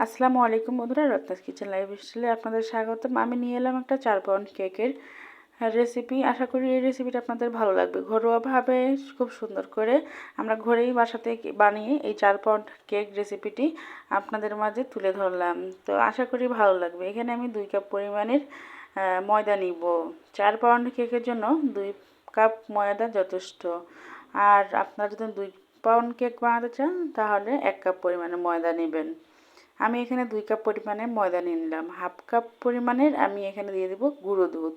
আসসালামু আলাইকুম বন্ধুরা, রত্নাস কিচেন লাইভ স্টাইলে আপনাদের স্বাগতম। আমি নিয়ে এলাম একটা 4 পাউন্ড কেকের রেসিপি। আশা করি এই রেসিপিটা আপনাদের ভালো লাগবে। ঘরোয়াভাবে খুব সুন্দর করে আমরা ঘরেই বাসাতে বানিয়ে এই 4 পাউন্ড কেক রেসিপিটি আপনাদের মাঝে তুলে ধরলাম। তো আশা করি ভালো লাগবে। এখানে আমি 2 কাপ পরিমাণের ময়দা নিব। 4 পাউন্ড কেকের জন্য 2 কাপ ময়দা যথেষ্ট। আর আপনারা যদি 2 পাউন্ড কেক বানাতে চান তাহলে 1 কাপ পরিমাণে ময়দা নেবেন। আমি এখানে 2 কাপ পরিমাণে ময়দা নিয়ে নিলাম। হাফ কাপ পরিমাণের আমি এখানে দিয়ে দেবো গুঁড়ো দুধ।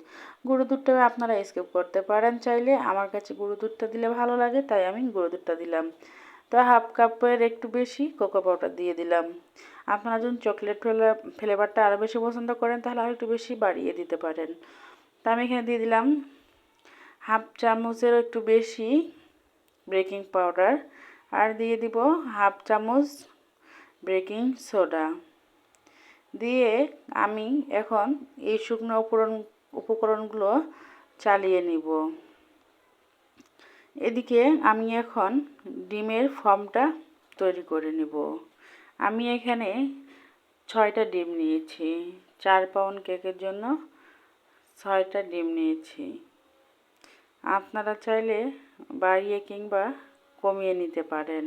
গুঁড়ো দুধটা আপনারা স্কিপ করতে পারেন চাইলে। আমার কাছে গুঁড়ো দুধটা দিলে ভালো লাগে, তাই আমি গুঁড়ো দুধটা দিলাম। তো হাফ কাপের একটু বেশি কোকো পাউডার দিয়ে দিলাম। আপনারা যদি চকলেট ফ্লেভারটা আরও বেশি পছন্দ করেন তাহলে আর একটু বেশি বাড়িয়ে দিতে পারেন। তো আমি এখানে দিয়ে দিলাম হাফ চামচেরও একটু বেশি বেকিং পাউডার, আর দিয়ে দিব হাফ চামচ বেকিং সোডা। দিয়ে আমি এখন এই শুকনো উপকরণগুলো চালিয়ে নিব। এদিকে আমি এখন ডিমের ফর্মটা তৈরি করে নিব। আমি এখানে 6টা ডিম নিয়েছি। 4 পাউন্ড কেকের জন্য 6টা ডিম নিয়েছি। আপনারা চাইলে বাড়িয়ে কিংবা কমিয়ে নিতে পারেন।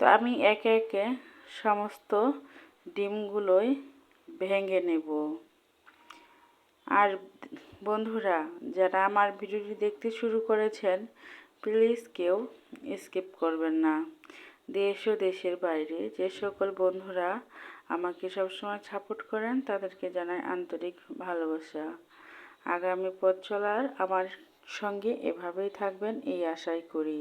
তো আমি একে একে সমস্ত ডিমগুলোই ভেঙে নেব। আর বন্ধুরা, যারা আমার ভিডিওটি দেখতে শুরু করেছেন প্লিজ কেউ স্কিপ করবেন না। দেশ ও দেশের বাইরে যে সকল বন্ধুরা আমাকে সবসময় সাপোর্ট করেন তাদেরকে জানাই আন্তরিক ভালোবাসা। আগামী পথ চলার আমার সঙ্গে এভাবেই থাকবেন এই আশাই করি।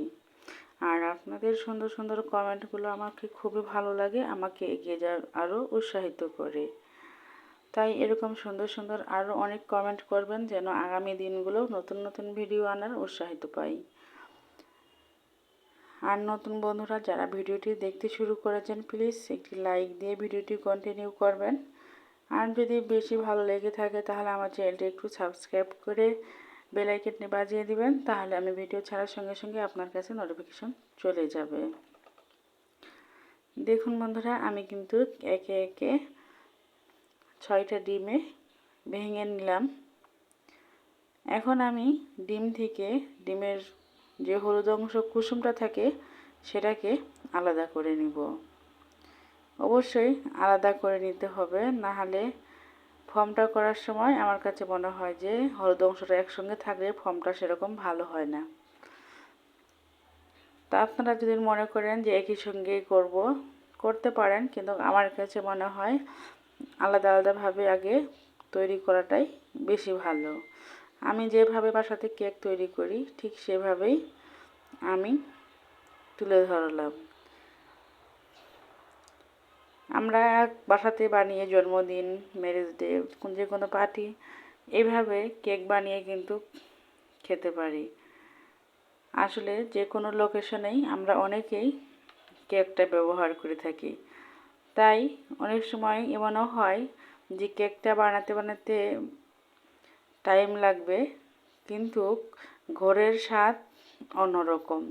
আর আপনাদের সুন্দর সুন্দর কমেন্টগুলো আমাকে খুবই ভালো লাগে, আমাকে এগিয়ে যাওয়ার আরও উৎসাহিত করে। তাই এরকম সুন্দর সুন্দর আরও অনেক কমেন্ট করবেন যেন আগামী দিনগুলো নতুন নতুন ভিডিও আনার উৎসাহিত পাই। আর নতুন বন্ধুরা যারা ভিডিওটি দেখতে শুরু করেছেন প্লিজ একটি লাইক দিয়ে ভিডিওটি কন্টিনিউ করবেন। আর যদি বেশি ভালো লেগে থাকে তাহলে আমার চ্যানেলটি একটু সাবস্ক্রাইব করে বেল আইকনটি বাজিয়ে দিবেন, তাহলে আমি ভিডিও ছাড়ার সঙ্গে সঙ্গে আপনার কাছে নোটিফিকেশন চলে যাবে। দেখুন বন্ধুরা, আমি কিন্তু একে একে 6টা ডিমে ভেঙে নিলাম। এখন আমি ডিম থেকে ডিমের যে হলুদ অংশ কুসুমটা থাকে সেটাকে আলাদা করে নিব। অবশ্যই আলাদা করে নিতে হবে, না হলে ফর্মটা করার সময় আমার কাছে মনে হয় যে হলুদ অংশটা একসঙ্গে থাকলে ফর্মটা সেরকম ভালো হয় না। তা আপনারা যদি মনে করেন যে একই সঙ্গেই করতে পারেন, কিন্তু আমার কাছে মনে হয় আলাদা আলাদাভাবে আগে তৈরি করাটাই বেশি ভালো। আমি যেভাবে বাসাতে কেক তৈরি করি ঠিক সেভাবেই আমি তুলে ধরলাম। আমরা বাসাতে বানিয়ে জন্মদিন, ম্যারেজ ডে, যে কোনো পার্টি এইভাবে কেক বানিয়ে কিন্তু খেতে পারি। আসলে যে কোনো লোকেশনেই আমরা অনেকেই কেকটা ব্যবহার করে থাকি। তাই অনেক সময় এমনও হয় যে কেকটা বানাতে বানাতে টাইম লাগবে, কিন্তু ঘরের স্বাদ অন্যরকম।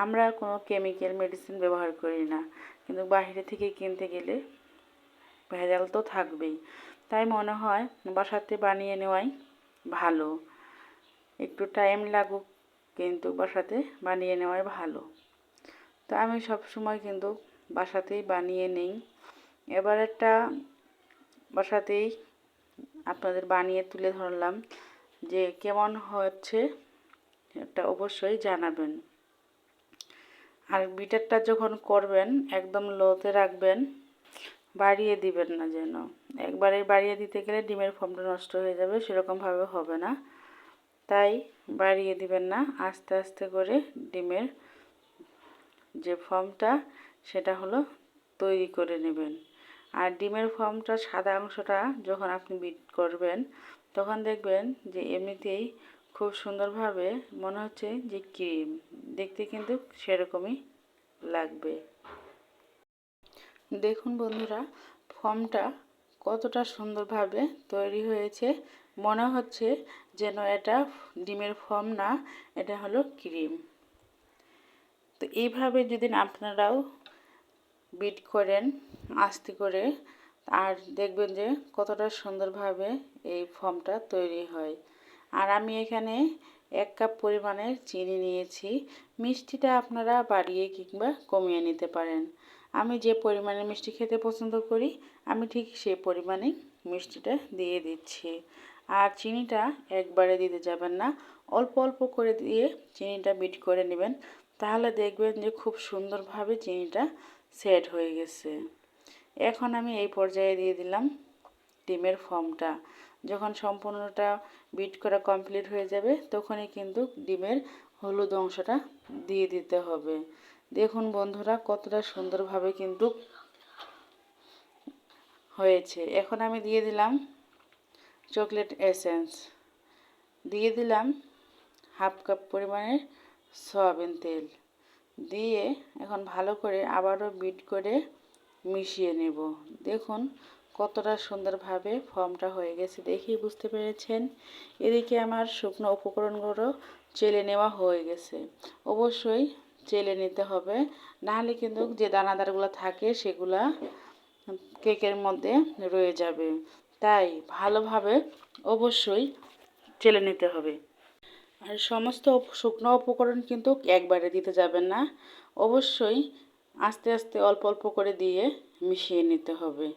আমরা কোনো কেমিক্যাল মেডিসিন ব্যবহার করি না, কিন্তু বাইরে থেকে কিনতে গেলে ভেজাল তো থাকবেই। তাই মনে হয় বাসাতে বানিয়ে নেওয়াই ভালো। একটু টাইম লাগুক কিন্তু বাসাতে বানিয়ে নেওয়াই ভালো। তো আমি সব সময় কিন্তু বাসাতেই বানিয়ে নেই। এবার একটা বাসাতেই আপনাদের বানিয়ে তুলে ধরলাম, যে কেমন হচ্ছে এটা অবশ্যই জানাবেন। আর বিটারটা যখন করবেন একদম লোতে রাখবেন, বাড়িয়ে দিবেন না যেন। একবারে বাড়িয়ে দিতে গেলে ডিমের ফর্মটা নষ্ট হয়ে যাবে, সেরকমভাবে হবে না। তাই বাড়িয়ে দিবেন না, আস্তে আস্তে করে ডিমের যে ফর্মটা সেটা হলো তৈরি করে নেবেন। আর ডিমের ফর্মটা সাদা অংশটা যখন আপনি বিট করবেন তখন দেখবেন যে এমনিতেই খুব সুন্দরভাবে মনে হচ্ছে যে ক্রিম, দেখতে কিন্তু সেরকমই লাগবে। দেখুন বন্ধুরা, ফর্মটা কতটা সুন্দরভাবে তৈরি হয়েছে। মনে হচ্ছে যেন এটা ডিমের ফর্ম না, এটা হলো ক্রিম। তো এইভাবে যদি আপনারাও বিট করেন আস্তে করে, আর দেখবেন যে কতটা সুন্দরভাবে এই ফর্মটা তৈরি হয়। আর আমি এখানে 1 কাপ পরিমাণের চিনি নিয়েছি। মিষ্টিটা আপনারা বাড়িয়ে কিংবা কমিয়ে নিতে পারেন। আমি যে পরিমাণে মিষ্টি খেতে পছন্দ করি আমি ঠিক সেই পরিমাণেই মিষ্টিটা দিয়ে দিচ্ছি। আর চিনিটা একবারে দিতে যাবেন না, অল্প অল্প করে দিয়ে চিনিটা বিট করে নেবেন। তাহলে দেখবেন যে খুব সুন্দরভাবে চিনিটা সেট হয়ে গেছে। এখন আমি এই পর্যায়ে দিয়ে দিলাম ডিমের ফর্মটা। যখন সম্পূর্ণটা বিট করা কমপ্লিট হয়ে যাবে তখনই কিন্তু ডিমের হলুদ অংশটা দিয়ে দিতে হবে। দেখুন বন্ধুরা কতটা সুন্দরভাবে কিন্তু হয়েছে। এখন আমি দিয়ে দিলাম চকলেট এসেন্স, দিয়ে দিলাম 1/2 কাপ পরিমাণের সয়াবিন তেল দিয়ে এখন ভালো করে আবারও বিট করে মিশিয়ে নেব। দেখুন কতটা সুন্দরভাবে ফর্মটা হয়ে গেছে, দেখেই বুঝতে পেরেছেন। এদিকে আমার শুকনো উপকরণগুলো চেলে নেওয়া হয়ে গেছে। অবশ্যই চেলে নিতে হবে, নাহলে কিন্তু যে দানাদারগুলো থাকে সেগুলা কেকের মধ্যে রয়ে যাবে। তাই ভালোভাবে অবশ্যই চেলে নিতে হবে। আর সমস্ত শুকনো উপকরণ কিন্তু একবারে দিতে যাবেন না, অবশ্যই আস্তে আস্তে অল্প অল্প করে দিয়ে মিশিয়ে নিতে হবে।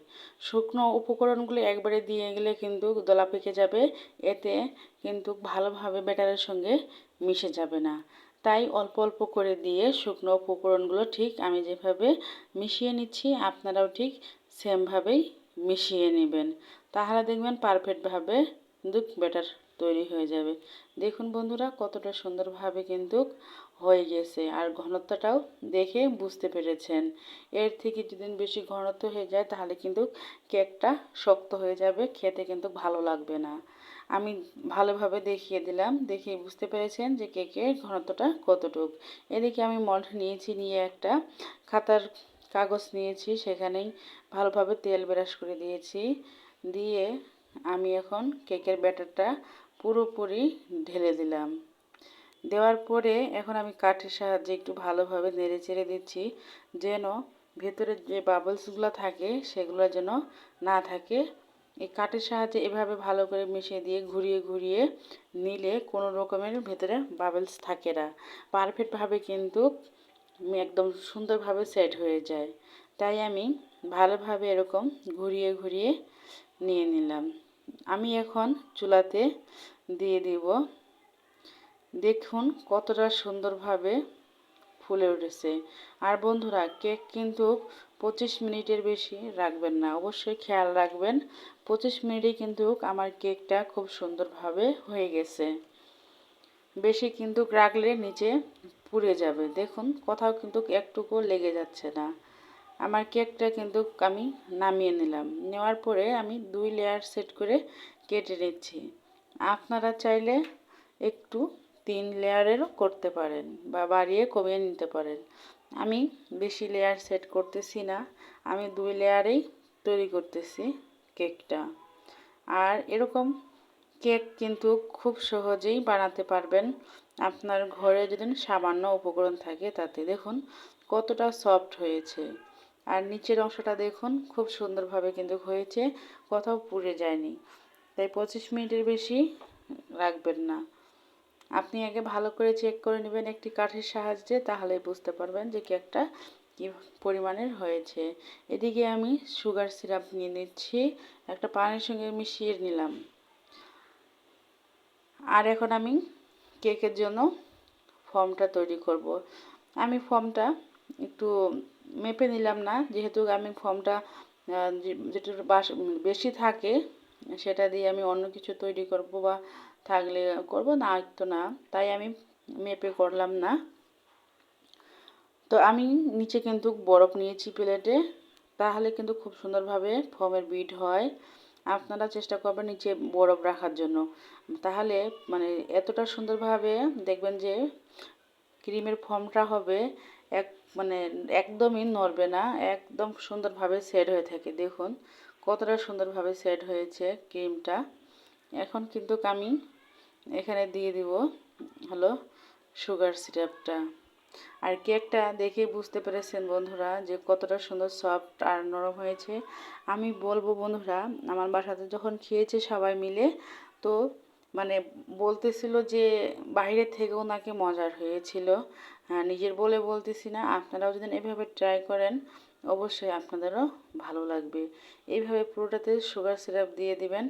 শুকনো উপকরণগুলো একবারে দিয়ে গেলে কিন্তু দলা পেকে যাবে, এতে কিন্তু ভালোভাবে ব্যাটারের সঙ্গে মিশে যাবে না। তাই অল্প অল্প করে দিয়ে শুকনো উপকরণগুলো ঠিক আমি যেভাবে মিশিয়ে নিচ্ছি আপনারাও ঠিক সেমভাবেই মিশিয়ে নেবেন। তাহলে দেখবেন পারফেক্টভাবে কিন্তু ব্যাটার তৈরি হয়ে যাবে। দেখুন বন্ধুরা কতটা সুন্দরভাবে কিন্তু হয়ে গেছে, আর ঘনত্বটাও দেখে বুঝতে পেরেছেন। এর থেকে যদি বেশি ঘনত্ব হয়ে যায় তাহলে কিন্তু কেকটা শক্ত হয়ে যাবে, খেতে কিন্তু ভালো লাগবে না। আমি ভালোভাবে দেখিয়ে দিলাম, দেখে বুঝতে পেরেছেন যে কেকের ঘনত্বটা কতটুক। এদিকে আমি মল্ড নিয়েছি, নিয়ে একটা খাতার কাগজ নিয়েছি, সেখানেই ভালোভাবে তেল ব্রাশ করে দিয়েছি। দিয়ে আমি এখন কেকের ব্যাটারটা পুরোপুরি ঢেলে দিলাম। দেওয়ার পরে এখন আমি কাঠের সাহায্যে একটু ভালোভাবে নেড়ে চেড়ে দিচ্ছি, যেন ভেতরে যে বাবলসগুলো থাকে সেগুলো যেন না থাকে। এই কাঠের সাহায্যে এভাবে ভালো করে মিশিয়ে দিয়ে ঘুরিয়ে ঘুরিয়ে নিলে কোনো রকমের ভেতরে বাবলস থাকে না, পারফেক্টভাবে কিন্তু একদম সুন্দরভাবে সেট হয়ে যায়। তাই আমি ভালোভাবে এরকম ঘুরিয়ে ঘুরিয়ে নিয়ে নিলাম। আমি এখন চুলাতে দিয়ে দিব। দেখুন কতটা সুন্দরভাবে ফুলে উঠেছে। আর বন্ধুরা কেক কিন্তু 25 মিনিটের বেশি রাখবেন না, অবশ্যই খেয়াল রাখবেন। 25 মিনিটেই কিন্তু আমার কেকটা খুব সুন্দরভাবে হয়ে গেছে। বেশি কিন্তু রাখলে নিচে পুড়ে যাবে। দেখুন কোথাও কিন্তু একটুকু লেগে যাচ্ছে না। আমার কেকটা কিন্তু আমি নামিয়ে নিলাম, নেওয়ার পরে আমি 2 লেয়ার সেট করে কেটে নিচ্ছি। আপনারা চাইলে একটু 3 লেয়ারেরও করতে পারেন বা বাড়িয়ে কমিয়ে নিতে পারেন। আমি বেশি লেয়ার সেট করতেছি না, আমি 2 লেয়ারেই তৈরি করতেছি কেকটা। আর এরকম কেক কিন্তু খুব সহজেই বানাতে পারবেন আপনার ঘরে যদি সামান্য উপকরণ থাকে তাতে। দেখুন কতটা সফট হয়েছে, আর নিচের অংশটা দেখুন খুব সুন্দরভাবে কিন্তু হয়েছে, কোথাও পুড়ে যায়নি। তাই 25 মিনিটের বেশি রাখবেন না। আপনি আগে ভালো করে চেক করে নেবেন একটি কাঠির সাহায্যে, তাহলে বুঝতে পারবেন যে কেকটা কী পরিমাণের হয়েছে। এদিকে আমি সুগার সিরাপ নিয়ে নিচ্ছি, একটা পানির সঙ্গে মিশিয়ে নিলাম। আর এখন আমি কেকের জন্য ফর্মটা তৈরি করব। আমি ফর্মটা একটু মেপে নিলাম না, যেহেতু আমি ফর্মটা যেটা বেশি থাকে সেটা দিয়ে আমি অন্য কিছু তৈরি করব বা থাকলে করব, না তো না, তাই আমি মেপে করলাম না। তো আমি নিচে কিন্তু বরফ নিয়েছি প্লেটে, তাহলে কিন্তু খুব সুন্দরভাবে ফর্মের বিট হয়। আপনারা চেষ্টা করবেন নিচে বরফ রাখার জন্য, তাহলে মানে এতটা সুন্দরভাবে দেখবেন যে ক্রিমের ফর্মটা হবে মানে একদমই নড়বে না, একদম সুন্দরভাবে সেট হয়ে থাকে। দেখুন কতটা সুন্দরভাবে সেট হয়েছে ক্রিমটা। এখন কিন্তু আমি এখানে দিয়ে দিব হলো সুগার সিরাপটা। আর কেকটা দেখে বুঝতে পেরেছেন বন্ধুরা যে কতটা সুন্দর সফট আর নরম হয়েছে। আমি বলবো বন্ধুরা, আমার বাসাতে যখন খেয়েছে সবাই মিলে, তো মানে বলতেছিল যে বাইরের থেকেও নাকি মজার হয়েছিল। হ্যাঁ, নিজের বলে বলতেছি না, আপনারাও যদি এভাবে ট্রাই করেন অবশ্যই আপনাদেরও ভালো লাগবে। এইভাবে পুরোটাতে সুগার সিরাপ দিয়ে দিবেন,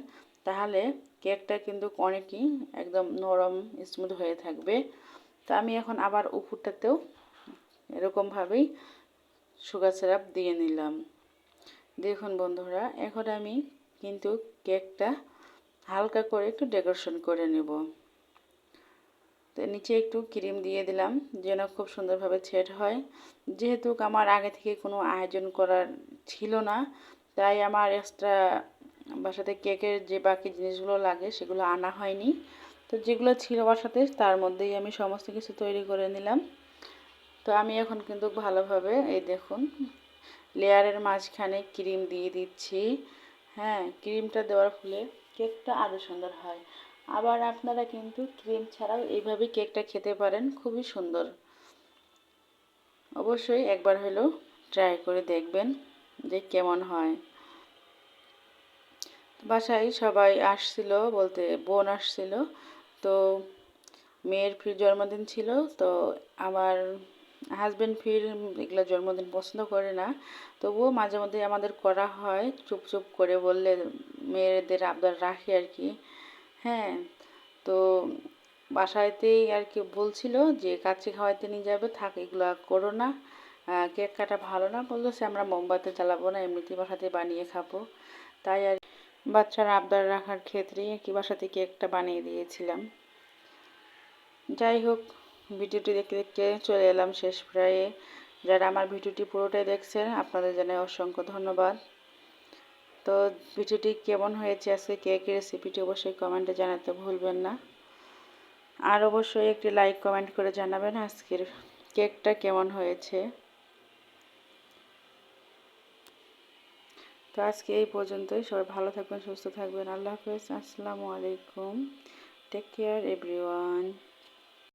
তাহলে কেকটা কিন্তু অনেকই একদম নরম স্মুথ হয়ে থাকবে। তো আমি এখন আবার উপরটাতেও এরকমভাবেই সুগার সিরাপ দিয়ে নিলাম। দেখুন বন্ধুরা, এখন আমি কিন্তু কেকটা হালকা করে একটু ডেকোরেশন করে নেব। তো নিচে একটু ক্রিম দিয়ে দিলাম যেন খুব সুন্দরভাবে সেট হয়। যেহেতু আমার আগে থেকে কোনো আয়োজন করার ছিল না, তাই আমার এক্সট্রা বাসাতে কেকের যে বাকি জিনিসগুলো লাগে সেগুলো আনা হয়নি। তো যেগুলো ছিল বাসাতে তার মধ্যেই আমি সমস্ত কিছু তৈরি করে নিলাম। তো আমি এখন কিন্তু ভালোভাবে এই দেখুন লেয়ারের মাঝখানে ক্রিম দিয়ে দিচ্ছি। হ্যাঁ, ক্রিমটা দেওয়ার ফলে কেকটা আরও সুন্দর হয়। আবার আপনারা কিন্তু ক্রিম ছাড়াও এইভাবে কেকটা খেতে পারেন, খুবই সুন্দর। অবশ্যই একবার হলেও ট্রাই করে দেখবেন যে কেমন হয়। বাসায় সবাই আসছিল, বলতে বোন আসছিল, তো মেয়ের ফির জন্মদিন ছিল। তো আমার হাজব্যান্ড ফির এগুলো জন্মদিন পছন্দ করে না, তবুও মাঝে মধ্যে আমাদের করা হয়, চুপ চুপ করে বললে মেয়েদের আবদার রাখি আর কি। হ্যাঁ, তো বাসায়তেই আর কি বলছিল যে কাচ্চি খাওয়াইতে নিয়ে যাবে, থাক এগুলো করো না, কেক কাটা ভালো না, বলতেছে আমরা মোমবাতি জ্বালাবো না, এমনিতেই বাসাতে বানিয়ে খাবো। তাই আর বাচ্চারা আবদার রাখার ক্ষেত্রেই আর কি বাসাতে কেকটা বানিয়ে দিয়েছিলাম। যাই হোক, ভিডিওটি দেখতে দেখতে চলে এলাম শেষ প্রায়ে। যারা আমার ভিডিওটি পুরোটাই দেখছেন আপনাদের জানাই অসংখ্য ধন্যবাদ। তো ভিডিওটি কেমন হয়েছে, আজকে কেকের রেসিপিটি অবশ্যই কমেন্টে জানাতে ভুলবেন না। আর অবশ্যই একটি লাইক কমেন্ট করে জানাবেন আজকের কেকটা কেমন হয়েছে। তো আজকে এই পর্যন্তই। সবাই ভালো থাকবেন, সুস্থ থাকবেন। আল্লাহ হাফেজ, আসসালামু আলাইকুম। Take care everyone.